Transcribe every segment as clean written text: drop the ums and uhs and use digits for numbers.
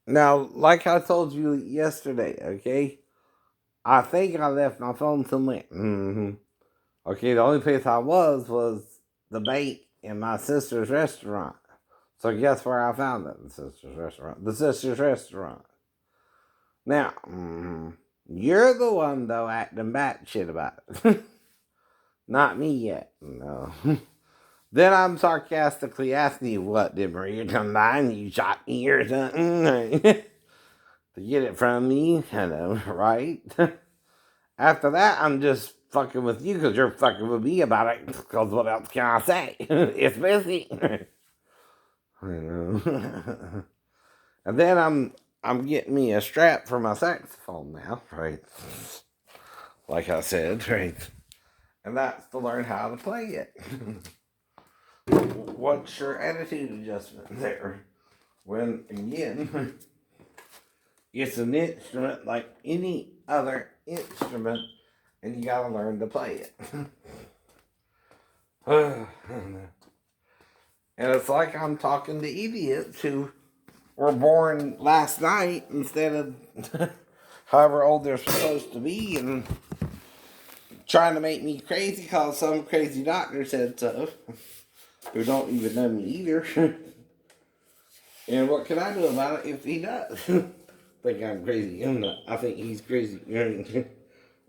Now, like I told you yesterday, okay? I think I left my phone somewhere. Okay, the only place I was the bank in my sister's restaurant. So guess where I found it? The sister's restaurant. The sister's restaurant. Now, you're the one though acting batshit about it. Not me yet. No. Then I'm sarcastically asking you, what, did Maria come by and you shot me or something? To get it from me, right? After that, I'm just fucking with you because you're fucking with me about it. Because what else can I say? It's busy. And then I'm getting me a strap for my saxophone now, right? Like I said, right? And that's to learn how to play it. What's your attitude adjustment there? When again, it's an instrument like any other instrument, and you gotta learn to play it. And it's like I'm talking to idiots who were born last night instead of however old they're supposed to be, and trying to make me crazy because some crazy doctor said so, who don't even know me either. And what can I do about it if he does? Think I'm crazy. I'm not. I think he's crazy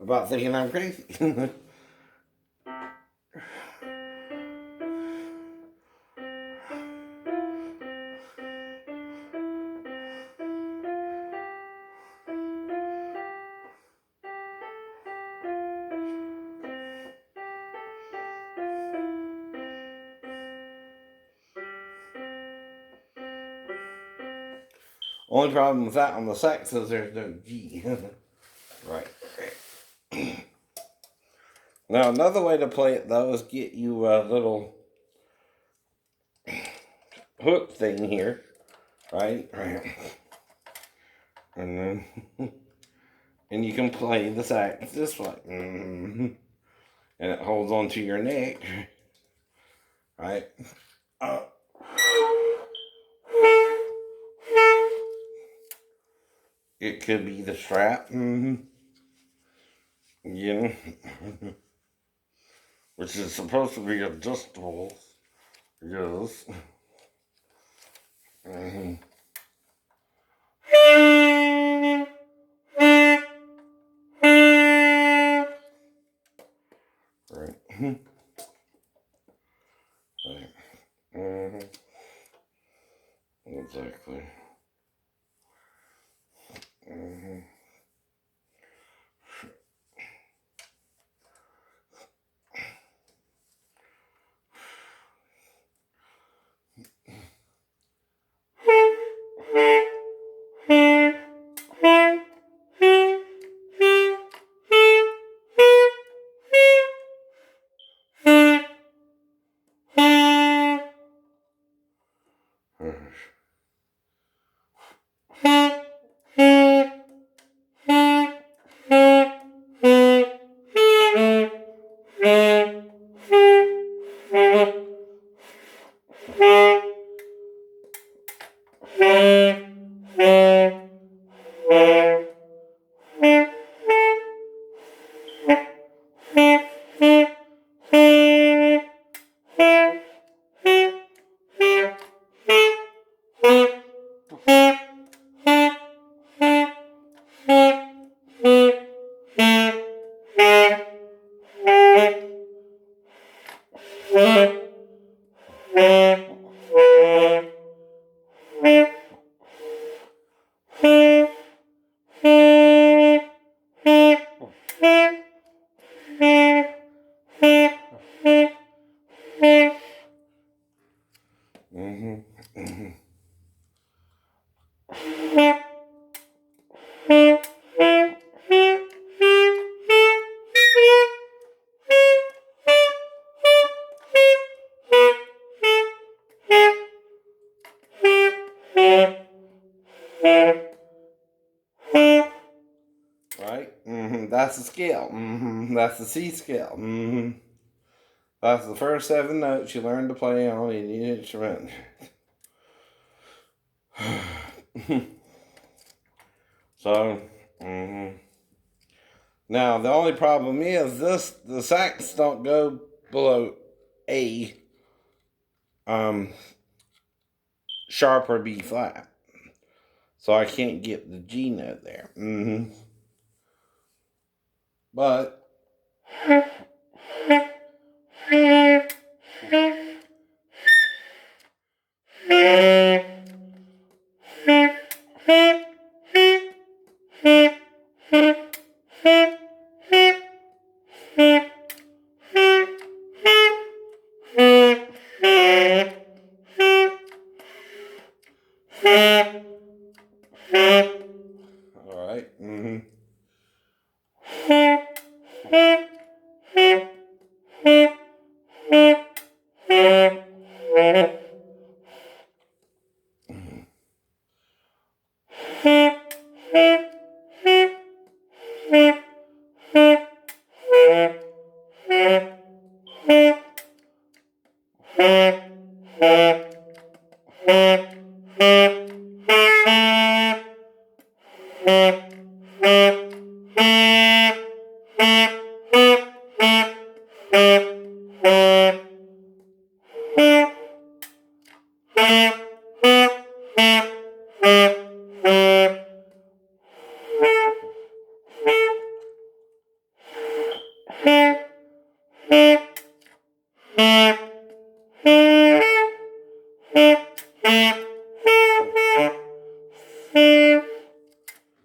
about thinking I'm crazy. Only problem with that on the sax is there's no G. Right. Now another way to play it though is get you a little hook thing here, right? Right. And then and you can play the sax this way. And it holds onto your neck, right? Uh, it could be the strap, you know, which is supposed to be adjustable. Yes. Mhm. Right. Right. Mhm. Exactly. Mhm. Mhm. Mhm. Right? That's the scale. That's the C scale. That's the first seven notes you learn to play on any instrument. So, now the only problem is the sax don't go below A, sharp or B flat. So I can't get the G note there. But all right.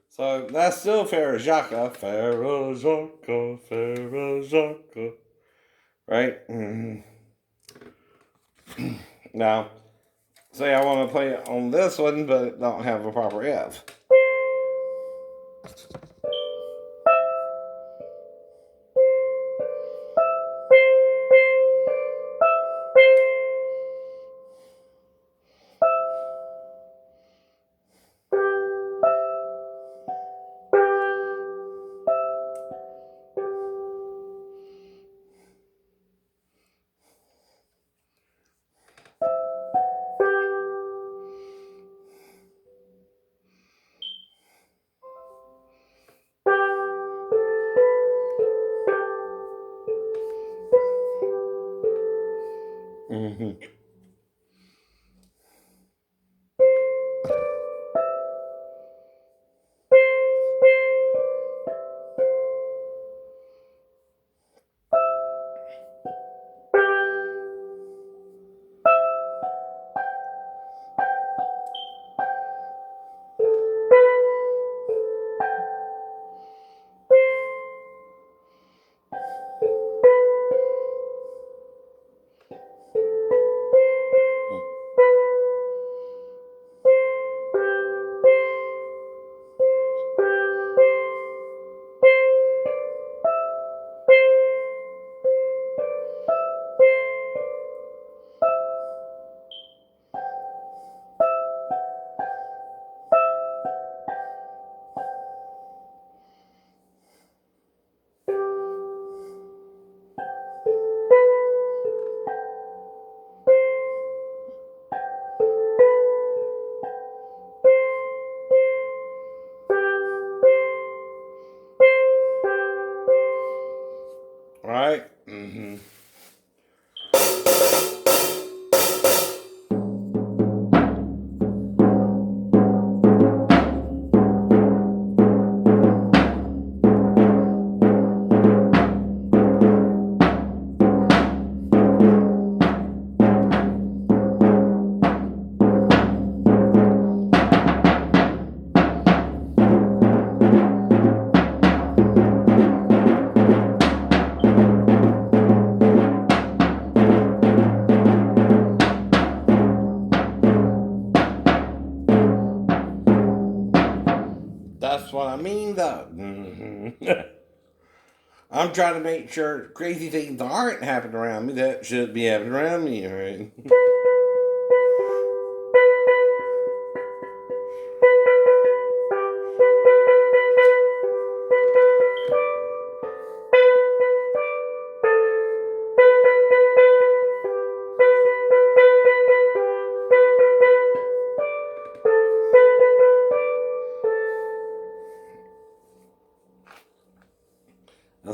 So that's still Farajaka. Farajaka, Farajaka. Right? Now, say I want to play it on this one, but it don't have a proper F. Right? That's what I mean, though. I'm trying to make sure crazy things aren't happening around me that should be happening around me, right?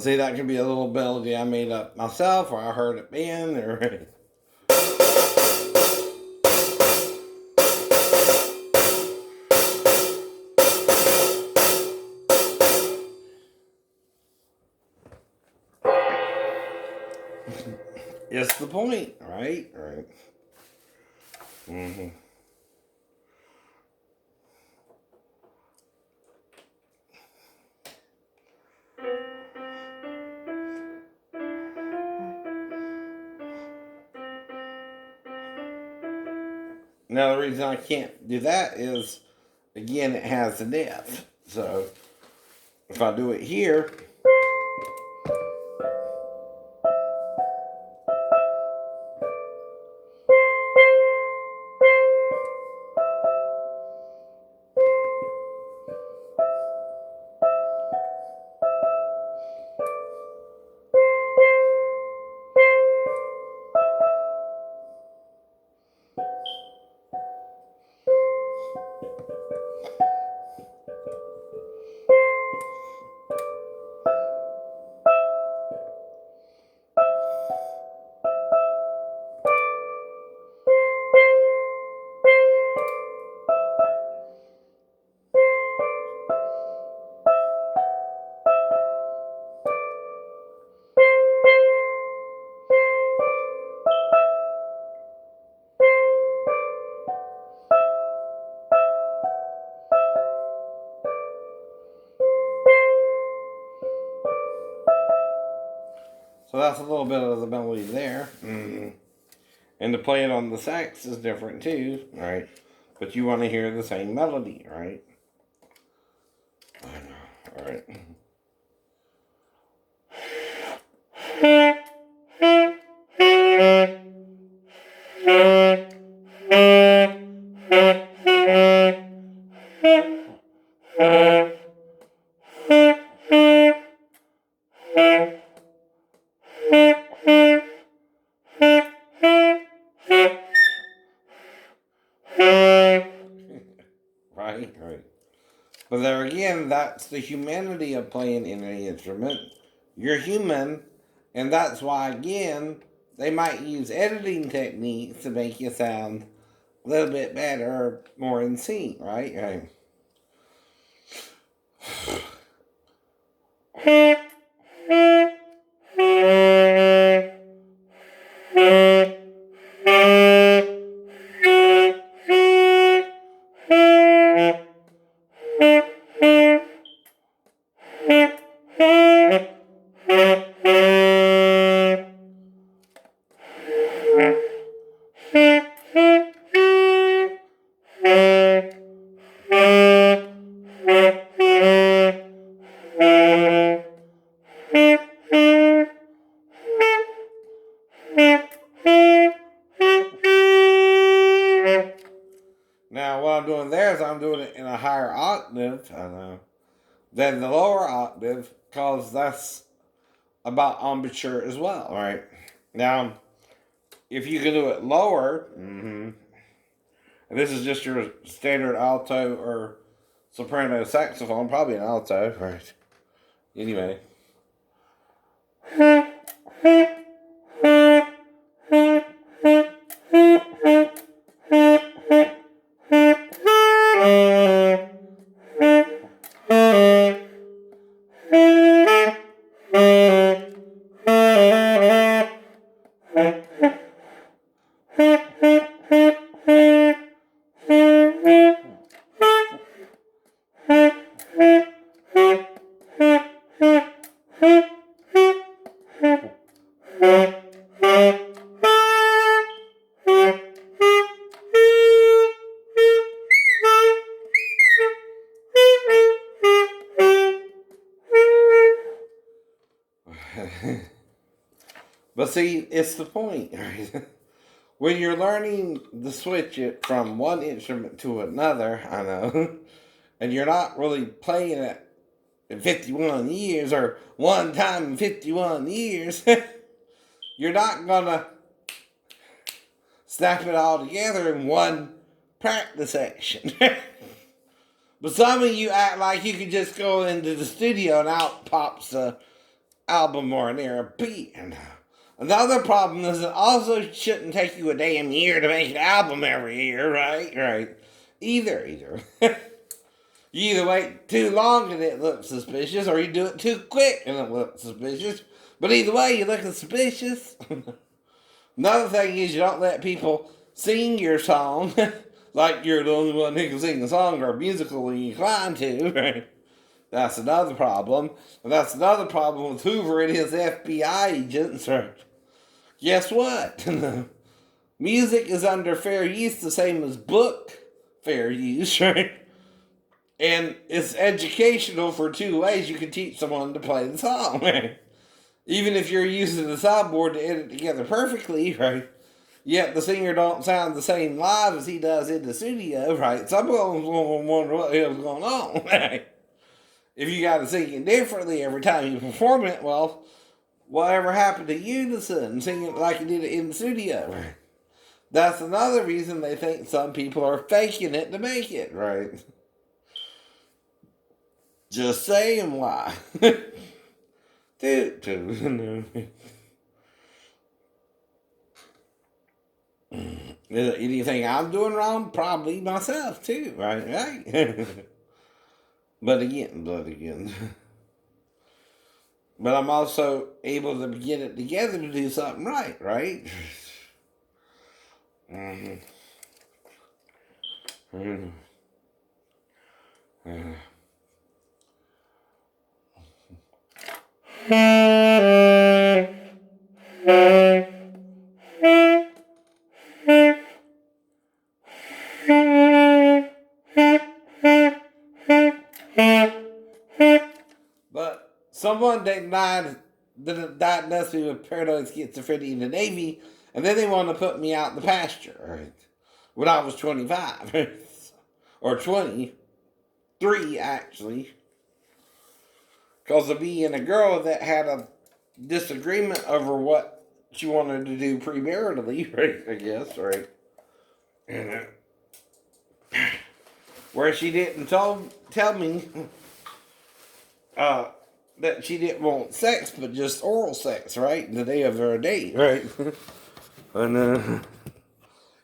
see, that could be a little melody I made up myself, or I heard it being, or it's the point, right? Right. Mm-hmm. Now, the reason I can't do that is, again, it has the depth. So, if I do it here, so that's a little bit of the melody there. Mm-hmm. And to play it on the sax is different too, right? But you want to hear the same melody, right? All right. Right, right. But there again, that's the humanity of playing any instrument. You're human, and that's why, again, they might use editing techniques to make you sound a little bit better, more in sync, right? Now, what I'm doing there is I'm doing it in a higher octave, I know, than the lower octave, because that's about embouchure as well, right? Now, if you can do it lower, and this is just your standard alto or soprano saxophone, probably an alto, right? Anyway. But see, it's the point, right? When you're learning to switch it from one instrument to another, I know, and you're not really playing it in 51 years or one time in 51 years, you're not gonna snap it all together in one practice session. But some of you act like you can just go into the studio and out pops a album or an LP. And another problem is it also shouldn't take you a damn year to make an album every year, right? Right. Either. You either wait too long and it looks suspicious, or you do it too quick and it looks suspicious. But either way, you're looking suspicious. Another thing is you don't let people sing your song like you're the only one who can sing the song or musically inclined to, right? That's another problem. And that's another problem with Hoover and his FBI agents. Right? Guess what? Music is under fair use the same as book fair use, right? And it's educational for two ways. You can teach someone to play the song, right? Even if you're using the soundboard to edit together perfectly, right? Yet the singer don't sound the same live as he does in the studio, right? Someone's going to wonder what the hell's going on, right? If you got to sing it differently every time you perform it, well, whatever happened to unison, singing it like you did it in the studio, right? That's another reason they think some people are faking it to make it, right? Just saying why. Anything I'm doing wrong? Probably myself too, right? Right? But again. But I'm also able to get it together to do something right? Mm-hmm. But someone diagnosed me with paranoid schizophrenia in the Navy, and then they wanted to put me out in the pasture, right? When I was 25. Or 23, actually. Because of being a girl that had a disagreement over what she wanted to do premaritally, right? I guess, right? And where she didn't tell me that she didn't want sex, but just oral sex, right? The day of her date, right? And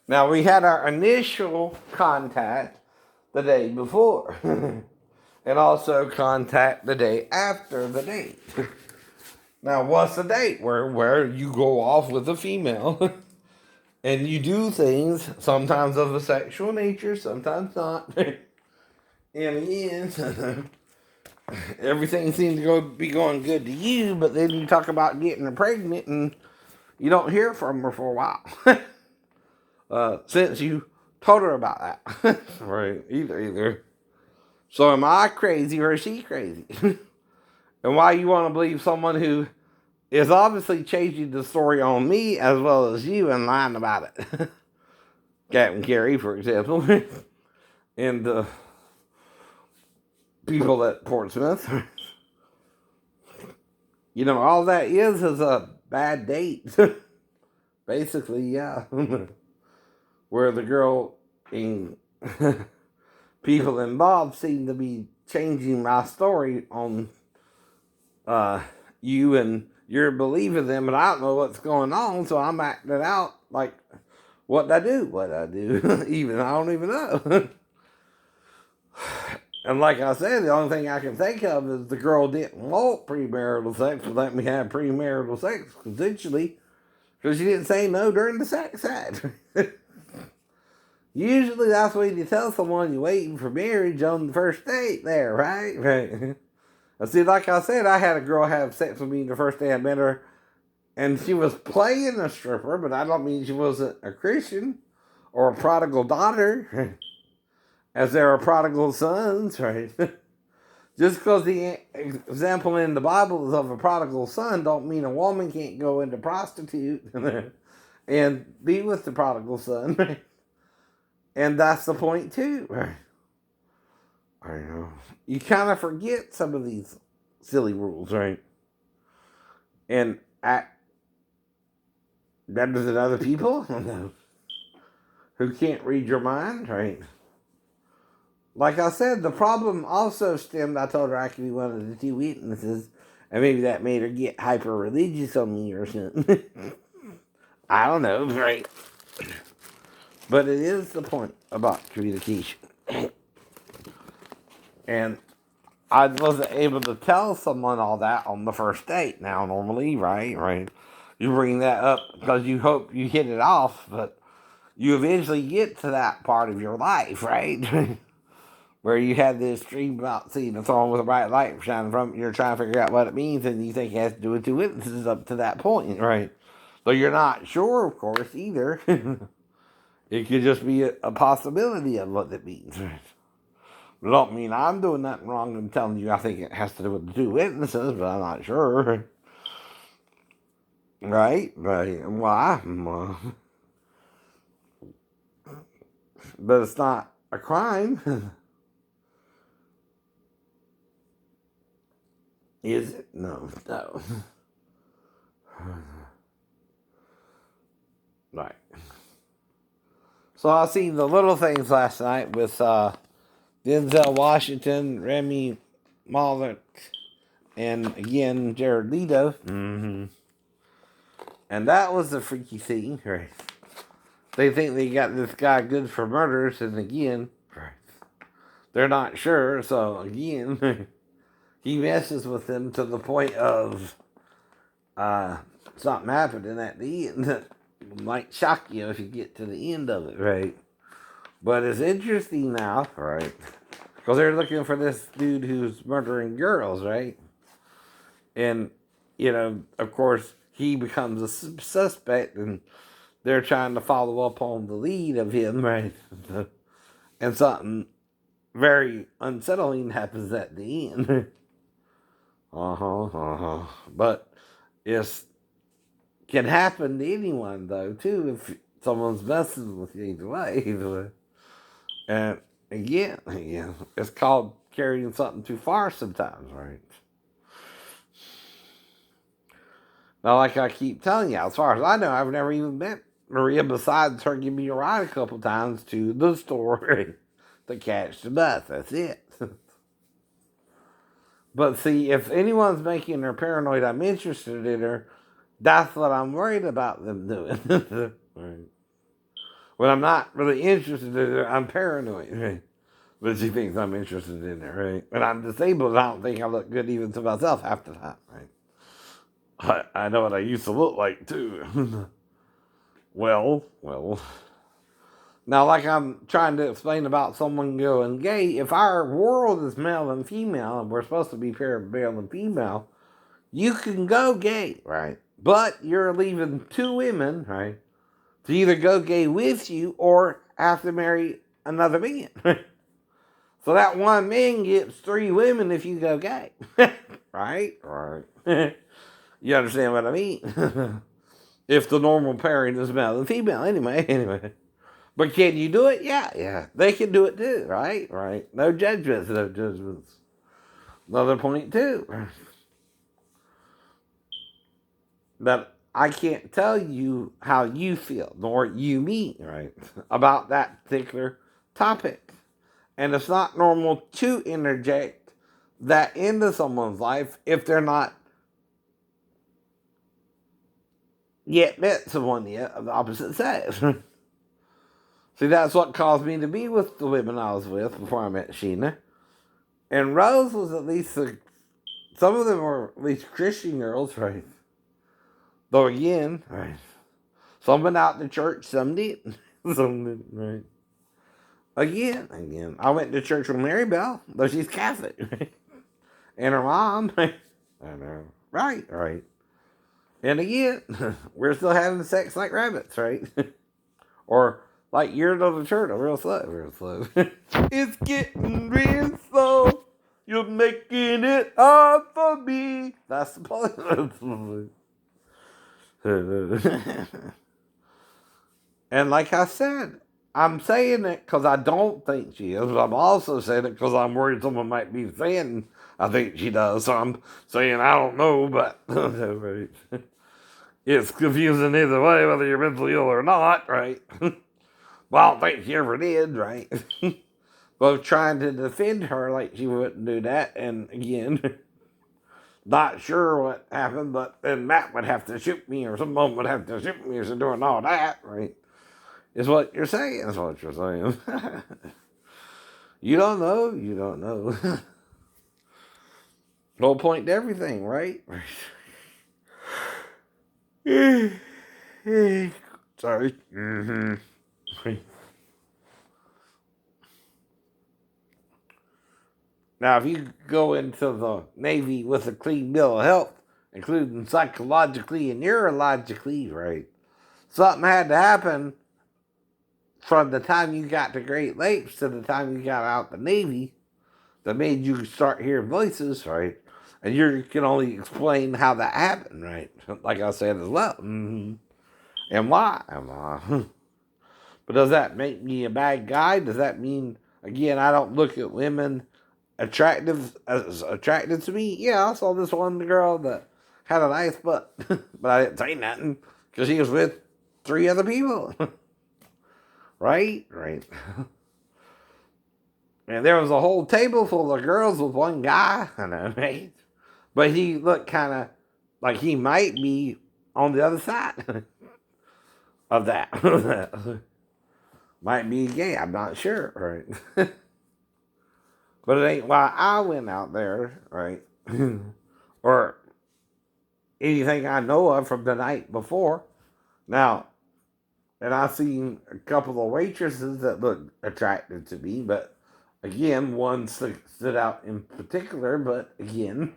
now we had our initial contact the day before, and also contact the day after the date. Now, what's the date? Where you go off with a female and you do things, sometimes of a sexual nature, sometimes not. And again, everything seems to be going good to you, but then you talk about getting her pregnant and you don't hear from her for a while. Since you told her about that. Right, either. So am I crazy or is she crazy? And why you want to believe someone who is obviously changing the story on me as well as you and lying about it? Captain Carey, for example. And the people at Portsmouth. You know, all that is a bad date. Basically, yeah. Where the girl and people involved seem to be changing my story on you, and you're believing them, but I don't know what's going on, so I'm acting it out like what I do. Even I don't even know. And like I said, the only thing I can think of is the girl didn't want premarital sex, but let me have premarital sex consensually, because she didn't say no during the sex act. Usually that's when you tell someone you're waiting for marriage on the first date there, right? Right. And see, like I said, I had a girl have sex with me the first day I met her, and she was playing a stripper, but I don't mean she wasn't a Christian or a prodigal daughter, as there are prodigal sons, right? Just because the example in the Bible is of a prodigal son don't mean a woman can't go into prostitute and be with the prodigal son, right? And that's the point too, right? I know. You kind of forget some of these silly rules, right? And act better than other people who can't read your mind, right? Like I said, the problem also stemmed, I told her I could be one of the two witnesses, And maybe that made her get hyper religious on me or something. I don't know, right? But it is the point about communication. And I wasn't able to tell someone all that on the first date. Now, normally, right, you bring that up because you hope you hit it off, but you eventually get to that part of your life, right? Where you have this dream about seeing a throne with a bright light shining from it. You're trying to figure out what it means, and you think it has to do with two witnesses up to that point, right? So you're not sure, of course, either. It could just be a possibility of what it means, right? It don't mean I'm doing nothing wrong in telling you I think it has to do with the two witnesses, but I'm not sure. Right? Right. Why? But it's not a crime. Is it? No. No. Right. So I seen the little things last night with Denzel Washington, Remy Malek, and again Jared Leto. Mm-hmm. And that was a freaky thing, right? They think they got this guy good for murders, and again, right, they're not sure. So again, he messes with them to the point of something happening at the end that might shock you if you get to the end of it, right? But it's interesting now, right? Because they're looking for this dude who's murdering girls, right? And, of course, he becomes a suspect, and they're trying to follow up on the lead of him, right? And something very unsettling happens at the end. But it can happen to anyone, though, too, if someone's messing with you either way. And again, it's called carrying something too far sometimes, right? Now, like I keep telling you, as far as I know, I've never even met Maria besides her giving me a ride a couple times to the store to catch the bus. That's it. But see, if anyone's making her paranoid, I'm interested in her. That's what I'm worried about them doing. Right. When I'm not really interested in her, I'm paranoid. Right. But she thinks I'm interested in her, right? When I'm disabled, I don't think I look good even to myself half the time, right? I know what I used to look like, too. Well. Now, like I'm trying to explain about someone going gay, if our world is male and female, and we're supposed to be paired male and female, you can go gay, right? But you're leaving two women, right, to either go gay with you or have to marry another man. So that one man gets three women if you go gay. Right? Right. You understand what I mean? If the normal pairing is male and female, anyway. But can you do it? Yeah. They can do it too, right? Right. No judgments. Another point too. But I can't tell you how you feel, nor you me, right, about that particular topic. And it's not normal to interject that into someone's life if they're not yet met someone yet of the opposite sex. See, that's what caused me to be with the women I was with before I met Sheena. And Rose was at least, some of them were at least Christian girls, right? Though again, right, some went out to church, some didn't. Some didn't, right? Again, I went to church with Mary Bell, though she's Catholic, right? And her mom, right? I know. Right. And again, we're still having sex like rabbits, right? Or like you're to the turtle, real slow. It's getting real slow. You're making it hard for me. That's the point. And like I said, I'm saying it because I don't think she is, but I'm also saying it because I'm worried someone might be saying I think she does. So I'm saying I don't know, but it's confusing either way whether you're mentally ill or not, right? Well, I don't think she ever did, right? Both trying to defend her like she wouldn't do that, and again, not sure what happened, but then Matt would have to shoot me, or someone would have to shoot me, or doing all that, right? Is what you're saying. Is what you're saying. You don't know. You don't know. The whole point to everything, right? Sorry. Now, if you go into the Navy with a clean bill of health, including psychologically and neurologically, right, something had to happen from the time you got to Great Lakes to the time you got out the Navy that made you start hearing voices, right? And you can only explain how that happened, right? Like I said as well. And why? But does that make me a bad guy? Does that mean, again, I don't look at women attracted to me? Yeah, I saw this one girl that had a nice butt, but I didn't say nothing because she was with 3 other people. Right? And there was a whole table full of girls with one guy, I know, right? But he looked kind of like he might be on the other side of that. Might be gay, I'm not sure, right? But it ain't why I went out there, right? Or anything I know of from the night before. Now, and I've seen a couple of waitresses that look attractive to me, but again, one stood out in particular, but again,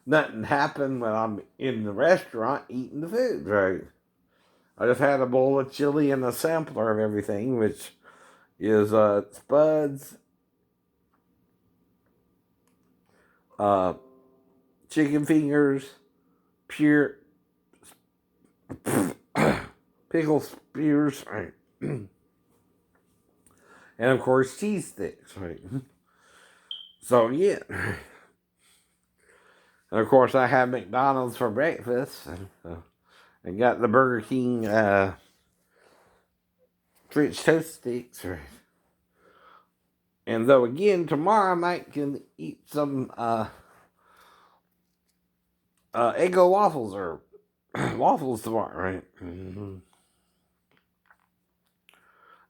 nothing happened when I'm in the restaurant eating the food, right? I just had a bowl of chili and a sampler of everything, which is spuds, chicken fingers, pure pickle spears, right? And of course cheese sticks, right? So yeah. And of course I had McDonald's for breakfast and got the Burger King French toast sticks, right? And though again tomorrow I might can eat some Eggo waffles or waffles tomorrow, right?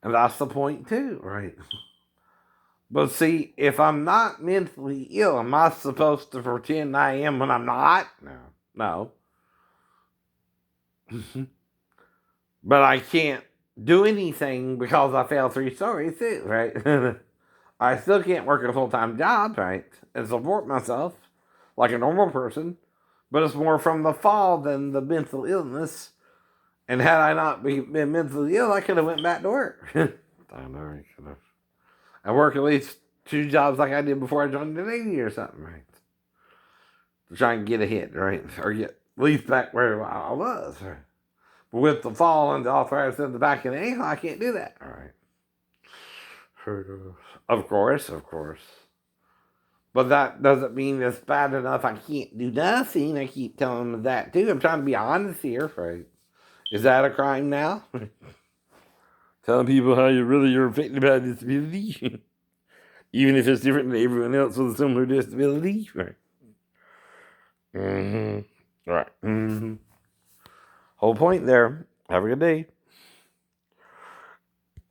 And that's the point too, right? But see, if I'm not mentally ill, am I supposed to pretend I am when I'm not? No. But I can't do anything because I failed 3 stories too, right? I still can't work a full-time job, right? And support myself like a normal person. But it's more from the fall than the mental illness. And had I not been mentally ill, I could have went back to work. I know I could have. I work at least 2 jobs like I did before I joined the Navy or something, right? To try and get ahead, right? Or get at least back where I was, right? But with the fall and the arthritis in the back of the ankle, I can't do that, all right? Of course. But that doesn't mean it's bad enough I can't do nothing. I keep telling them that too. I'm trying to be honest here, right? Is that a crime now? Telling people how you're affected by a disability. Even if it's different than everyone else with a similar disability. Right. Right. Whole point there. Have a good day.